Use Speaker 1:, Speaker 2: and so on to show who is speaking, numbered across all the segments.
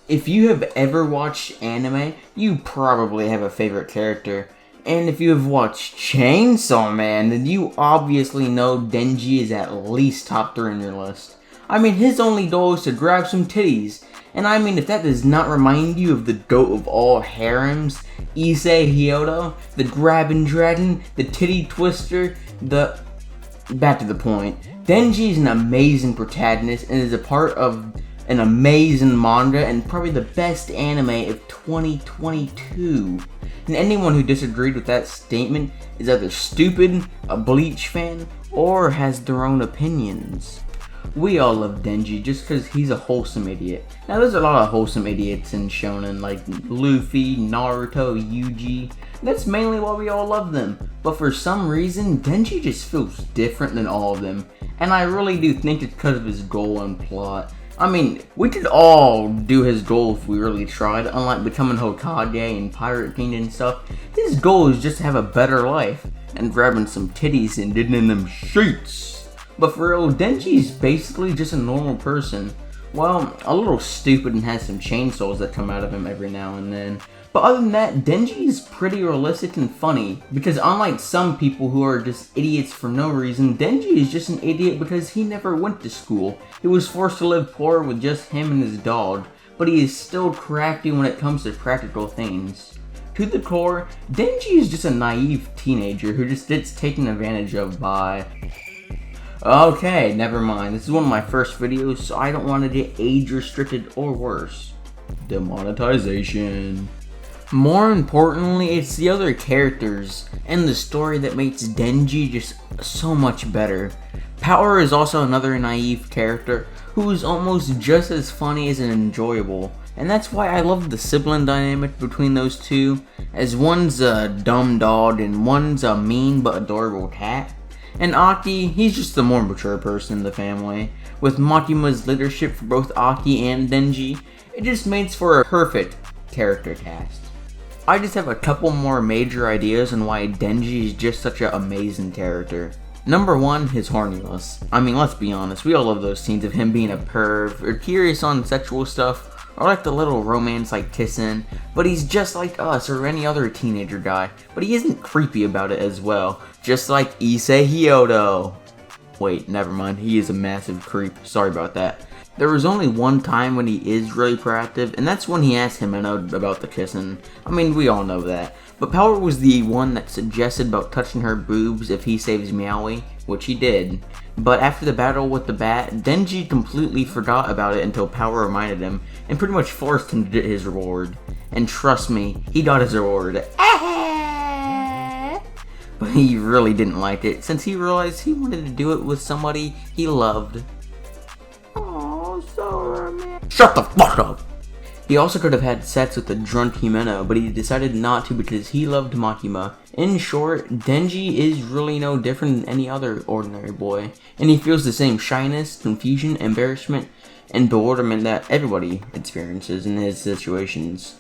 Speaker 1: If you have ever watched anime, you probably have a favorite character. And if you have watched Chainsaw Man, then you obviously know Denji is at least top 3 on your list. I mean, his only goal is to grab some titties. And I mean, if that does not remind you of the goat of all harems, Ise Hyodo, the grabbing dragon, the titty twister, back to the point. Denji is an amazing protagonist and is a part of an amazing manga and probably the best anime of 2022. And anyone who disagreed with that statement is either stupid, a Bleach fan, or has their own opinions. We all love Denji just because he's a wholesome idiot. Now there's a lot of wholesome idiots in shonen like Luffy, Naruto, Yuji. That's mainly why we all love them. But for some reason, Denji just feels different than all of them. And I really do think it's because of his goal and plot. I mean, we could all do his goal if we really tried. Unlike becoming Hokage and Pirate King and stuff, his goal is just to have a better life. And grabbing some titties and getting in them sheets. But for real, Denji's basically just a normal person. Well, a little stupid and has some chainsaws that come out of him every now and then. But other than that, Denji is pretty realistic and funny. Because unlike some people who are just idiots for no reason, Denji is just an idiot because he never went to school. He was forced to live poor with just him and his dog. But he is still crafty when it comes to practical things. To the core, Denji is just a naive teenager who just gets taken advantage of by... Okay, never mind. This is one of my first videos, so I don't want to get age restricted or worse. Demonetization. More importantly, it's the other characters and the story that makes Denji just so much better. Power is also another naive character who is almost just as funny as enjoyable. And that's why I love the sibling dynamic between those two, as one's a dumb dog and one's a mean but adorable cat. And Aki, he's just the more mature person in the family. With Makima's leadership for both Aki and Denji, it just makes for a perfect character cast. I just have a couple more major ideas on why Denji is just such an amazing character. Number 1, his horniness. I mean, let's be honest, we all love those scenes of him being a perv, or curious on sexual stuff, or like the little romance like kissing, but he's just like us or any other teenager guy, but he isn't creepy about it as well, just like Ise Hyodo. Wait, never mind, he is a massive creep, sorry about that. There was only one time when he is really proactive, and that's when he asked Himeno about the kissing. I mean, we all know that. But Power was the one that suggested about touching her boobs if he saves Meowie, which he did. But after the battle with the bat, Denji completely forgot about it until Power reminded him, and pretty much forced him to get his reward. And trust me, he got his reward. But he really didn't like it, since he realized he wanted to do it with somebody he loved. Oh, so romantic. Shut the fuck up! He also could have had sex with the drunk Himeno, but he decided not to because he loved Makima. In short, Denji is really no different than any other ordinary boy, and he feels the same shyness, confusion, embarrassment, and bewilderment that everybody experiences in his situations.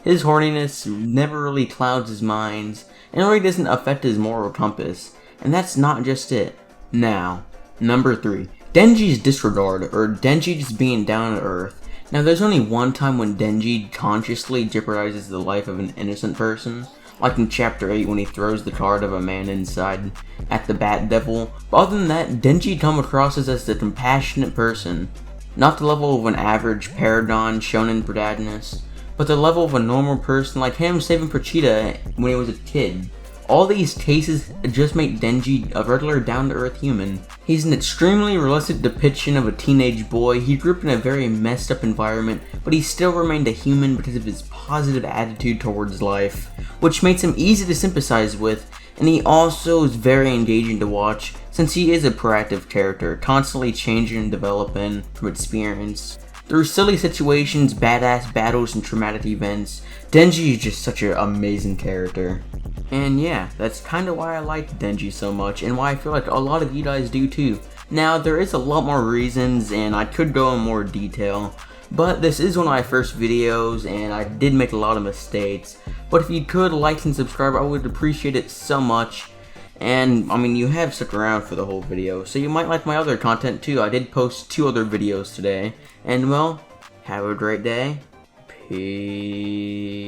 Speaker 1: His horniness never really clouds his mind, and really doesn't affect his moral compass, and that's not just it. Now, number 3. Denji's disregard, or Denji just being down to earth. Now there's only one time when Denji consciously jeopardizes the life of an innocent person, like in chapter 8 when he throws the card of a man inside at the Bat Devil, but other than that, Denji comes across as the compassionate person. Not the level of an average paragon shonen protagonist, but the level of a normal person like him saving Pochita when he was a kid. All these cases just make Denji a regular down-to-earth human. He's an extremely realistic depiction of a teenage boy. He grew up in a very messed up environment, but he still remained a human because of his positive attitude towards life, which makes him easy to sympathize with, and he also is very engaging to watch, since he is a proactive character, constantly changing and developing from experience. Through silly situations, badass battles, and traumatic events, Denji is just such an amazing character. And yeah, that's kinda why I like Denji so much, and why I feel like a lot of you guys do too. Now, there is a lot more reasons, and I could go in more detail, but this is one of my first videos, and I did make a lot of mistakes. But if you could like and subscribe, I would appreciate it so much. And, I mean, you have stuck around for the whole video, so you might like my other content too. I did post 2 other videos today, and well, Have a great day. Peace.